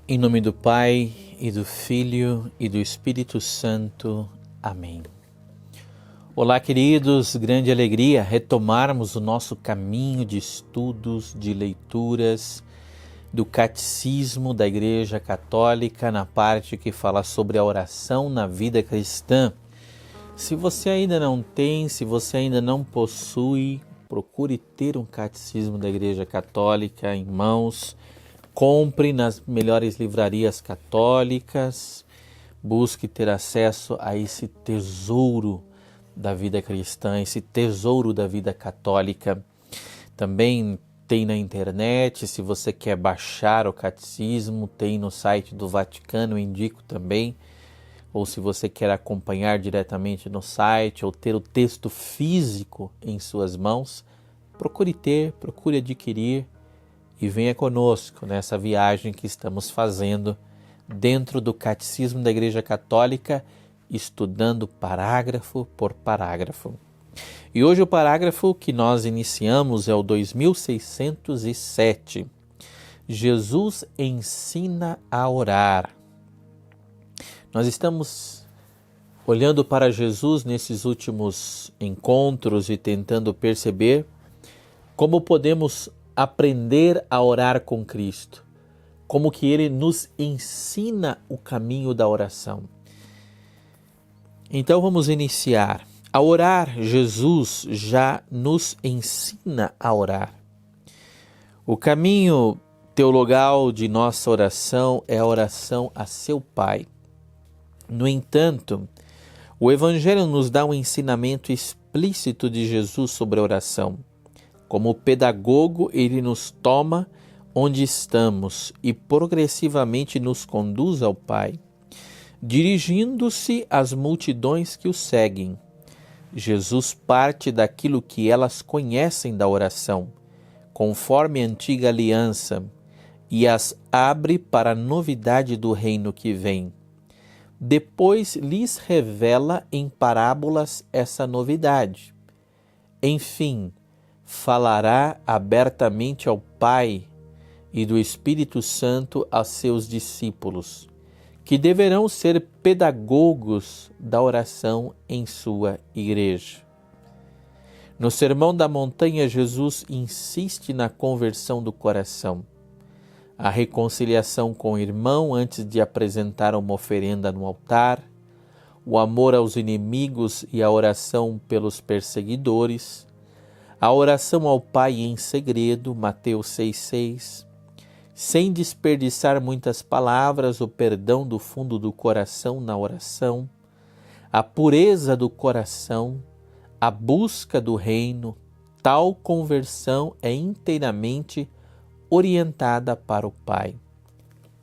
Em nome do Pai, e do Filho, e do Espírito Santo. Amém. Olá, queridos, grande alegria retomarmos o nosso caminho de estudos, de leituras do Catecismo da Igreja Católica, na parte que fala sobre a oração na vida cristã. Se você ainda não tem, se você ainda não possui, procure ter um Catecismo da Igreja Católica em mãos. Compre nas melhores livrarias católicas, busque ter acesso a esse tesouro da vida cristã, esse tesouro da vida católica. Também tem na internet, se você quer baixar o catecismo, tem no site do Vaticano, indico também. Ou se você quer acompanhar diretamente no site ou ter o texto físico em suas mãos, procure ter, procure adquirir. E venha conosco nessa viagem que estamos fazendo dentro do Catecismo da Igreja Católica, estudando parágrafo por parágrafo. E hoje o parágrafo que nós iniciamos é o 2607. Jesus ensina a orar. Nós estamos olhando para Jesus nesses últimos encontros e tentando perceber como podemos aprender a orar com Cristo, como que Ele nos ensina o caminho da oração. Então vamos iniciar. A orar, Jesus já nos ensina a orar. O caminho teologal de nossa oração é a oração a seu Pai. No entanto, o Evangelho nos dá um ensinamento explícito de Jesus sobre a oração. Como pedagogo, ele nos toma onde estamos e progressivamente nos conduz ao Pai, dirigindo-se às multidões que o seguem. Jesus parte daquilo que elas conhecem da oração, conforme a antiga aliança, e as abre para a novidade do reino que vem. Depois lhes revela em parábolas essa novidade. Enfim, falará abertamente ao Pai e do Espírito Santo a seus discípulos, que deverão ser pedagogos da oração em sua igreja. No Sermão da Montanha, Jesus insiste na conversão do coração, a reconciliação com o irmão antes de apresentar uma oferenda no altar, o amor aos inimigos e a oração pelos perseguidores, a oração ao Pai em segredo, Mateus 6,6, sem desperdiçar muitas palavras, o perdão do fundo do coração na oração, a pureza do coração, a busca do reino, tal conversão é inteiramente orientada para o Pai.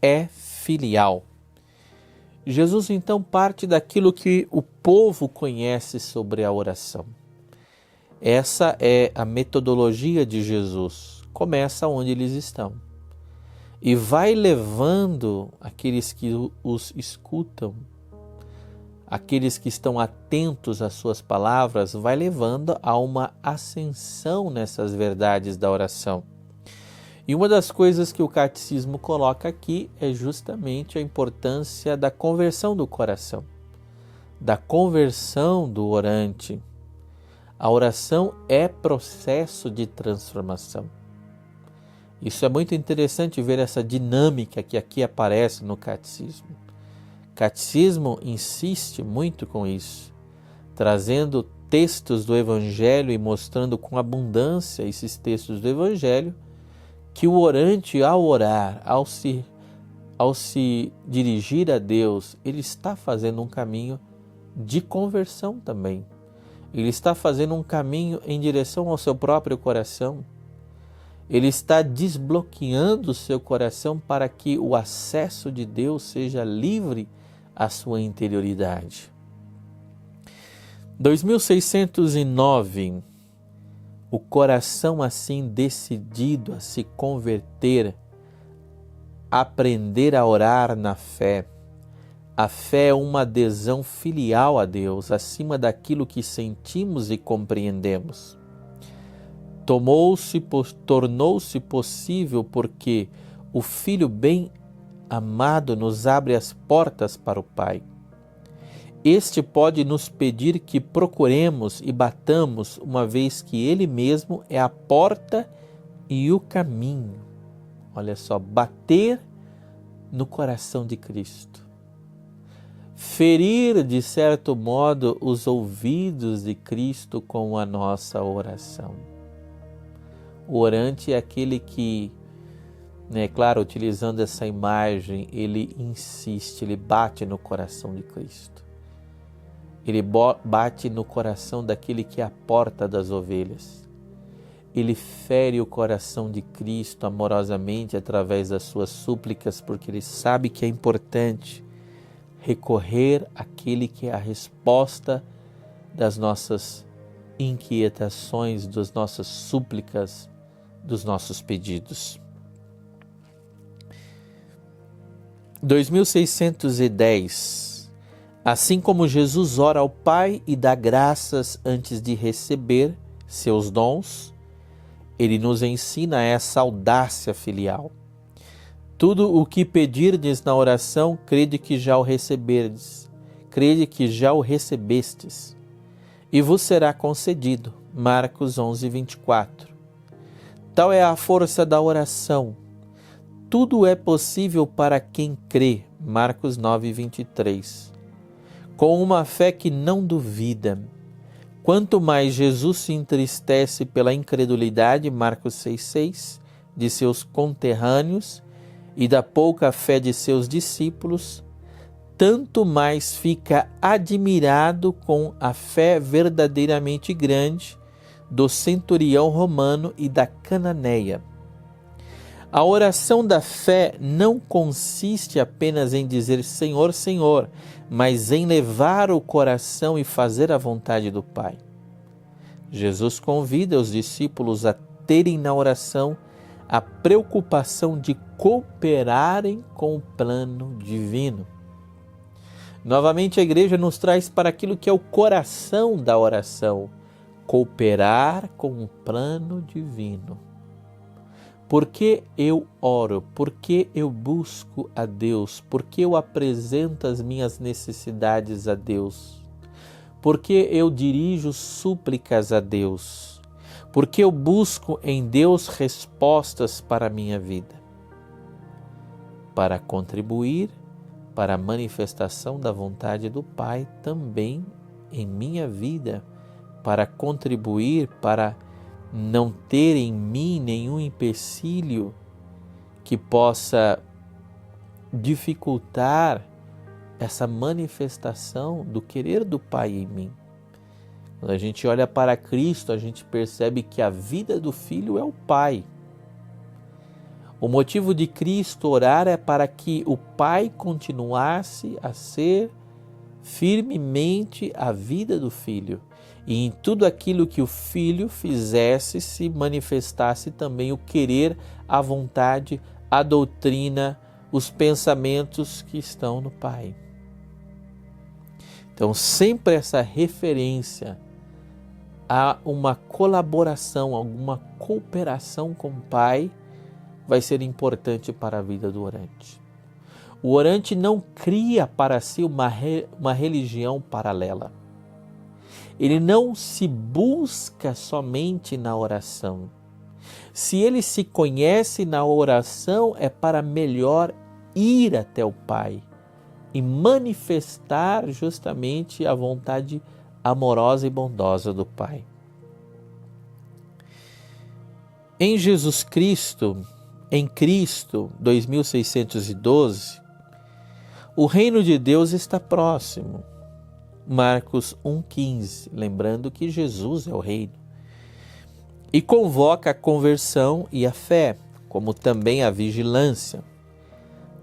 É filial. Jesus então parte daquilo que o povo conhece sobre a oração. Essa é a metodologia de Jesus. Começa onde eles estão. E vai levando aqueles que os escutam, aqueles que estão atentos às suas palavras, vai levando a uma ascensão nessas verdades da oração. E uma das coisas que o catecismo coloca aqui é justamente a importância da conversão do coração, da conversão do orante. A oração é processo de transformação. Isso é muito interessante ver essa dinâmica que aqui aparece no catecismo. O catecismo insiste muito com isso, trazendo textos do Evangelho e mostrando com abundância esses textos do Evangelho, que o orante, ao orar, ao se dirigir a Deus, ele está fazendo um caminho de conversão também. Ele está fazendo um caminho em direção ao seu próprio coração. Ele está desbloqueando o seu coração para que o acesso de Deus seja livre à sua interioridade. 2609. O coração assim decidido a se converter, aprender a orar na fé. A fé é uma adesão filial a Deus, acima daquilo que sentimos e compreendemos. Tornou-se possível porque o Filho bem amado nos abre as portas para o Pai. Este pode nos pedir que procuremos e batamos, uma vez que Ele mesmo é a porta e o caminho. Olha só, bater no coração de Cristo. Ferir, de certo modo, os ouvidos de Cristo com a nossa oração. O orante é aquele que, claro, utilizando essa imagem, ele insiste, ele bate no coração de Cristo. Ele bate no coração daquele que é a porta das ovelhas. Ele fere o coração de Cristo amorosamente através das suas súplicas, porque ele sabe que é importante recorrer àquele que é a resposta das nossas inquietações, das nossas súplicas, dos nossos pedidos. 2610. Assim como Jesus ora ao Pai e dá graças antes de receber seus dons, ele nos ensina essa audácia filial. Tudo o que pedirdes na oração, crede que já o receberdes, crede que já o recebestes, e vos será concedido. Marcos 11, 24. Tal é a força da oração. Tudo é possível para quem crê. Marcos 9, 23. Com uma fé que não duvida. Quanto mais Jesus se entristece pela incredulidade, Marcos 6,6, de seus conterrâneos e da pouca fé de seus discípulos, tanto mais fica admirado com a fé verdadeiramente grande do centurião romano e da cananeia. A oração da fé não consiste apenas em dizer Senhor, Senhor, mas em levar o coração e fazer a vontade do Pai. Jesus convida os discípulos a terem na oração a preocupação de cooperarem com o plano divino. Novamente a igreja nos traz para aquilo que é o coração da oração, cooperar com o plano divino. Por que eu oro? Por que eu busco a Deus? Por que eu apresento as minhas necessidades a Deus? Por que eu dirijo súplicas a Deus? Por que eu busco em Deus respostas para a minha vida? Para contribuir para a manifestação da vontade do Pai também em minha vida, para contribuir para não ter em mim nenhum empecilho que possa dificultar essa manifestação do querer do Pai em mim. Quando a gente olha para Cristo, a gente percebe que a vida do Filho é o Pai. O motivo de Cristo orar é para que o Pai continuasse a ser firmemente a vida do Filho. E em tudo aquilo que o Filho fizesse, se manifestasse também o querer, a vontade, a doutrina, os pensamentos que estão no Pai. Então, sempre essa referência a uma colaboração, alguma cooperação com o Pai vai ser importante para a vida do orante. O orante não cria para si uma religião paralela. Ele não se busca somente na oração. Se ele se conhece na oração, é para melhor ir até o Pai e manifestar justamente a vontade amorosa e bondosa do Pai. Em Jesus Cristo, em Cristo 2612, o reino de Deus está próximo. Marcos 1,15, lembrando que Jesus é o reino. E convoca a conversão e a fé, como também a vigilância.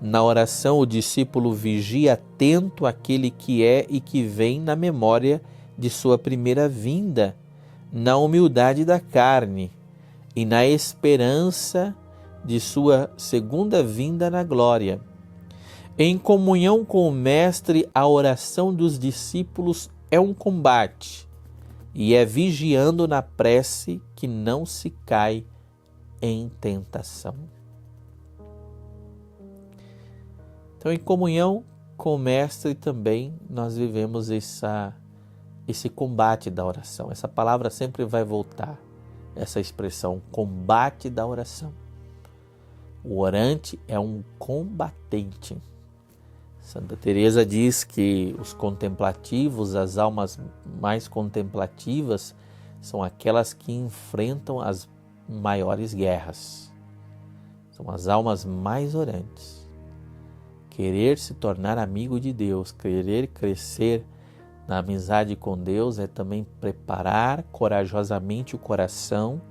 Na oração, o discípulo vigia atento àquele que é e que vem na memória de sua primeira vinda, na humildade da carne e na esperança de sua segunda vinda na glória. Em comunhão com o Mestre, a oração dos discípulos é um combate e é vigiando na prece que não se cai em tentação. Então, em comunhão com o Mestre também nós vivemos esse combate da oração. Essa palavra sempre vai voltar, essa expressão, combate da oração. O orante é um combatente. Santa Teresa diz que os contemplativos, as almas mais contemplativas, são aquelas que enfrentam as maiores guerras. São as almas mais orantes. Querer se tornar amigo de Deus, querer crescer na amizade com Deus é também preparar corajosamente o coração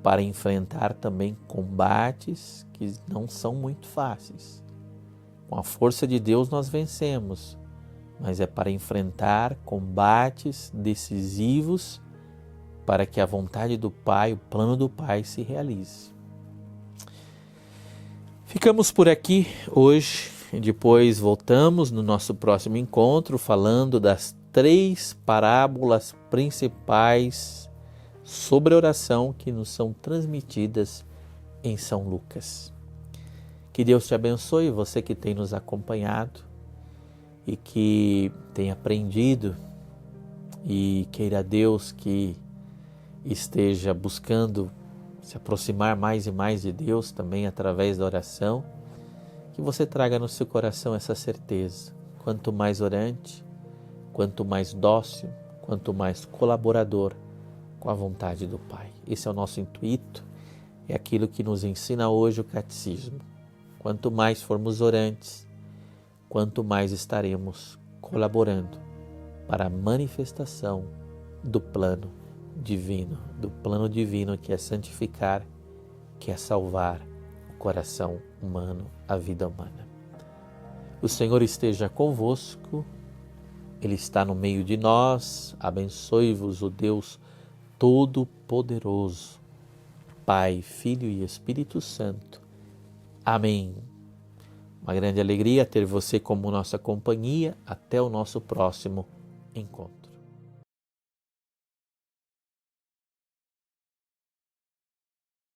para enfrentar também combates que não são muito fáceis. Com a força de Deus nós vencemos, mas é para enfrentar combates decisivos para que a vontade do Pai, o plano do Pai se realize. Ficamos por aqui hoje, depois voltamos no nosso próximo encontro falando das 3 parábolas principais sobre oração que nos são transmitidas em São Lucas. Que Deus te abençoe, você que tem nos acompanhado e que tem aprendido e queira Deus que esteja buscando se aproximar mais e mais de Deus também através da oração, que você traga no seu coração essa certeza. Quanto mais orante, quanto mais dócil, quanto mais colaborador com a vontade do Pai. Esse é o nosso intuito, é aquilo que nos ensina hoje o Catecismo. Quanto mais formos orantes, quanto mais estaremos colaborando para a manifestação do plano divino que é santificar, que é salvar o coração humano, a vida humana. O Senhor esteja convosco, Ele está no meio de nós, abençoe-vos o Deus Todo-Poderoso, Pai, Filho e Espírito Santo. Amém. Uma grande alegria ter você como nossa companhia. Até o nosso próximo encontro.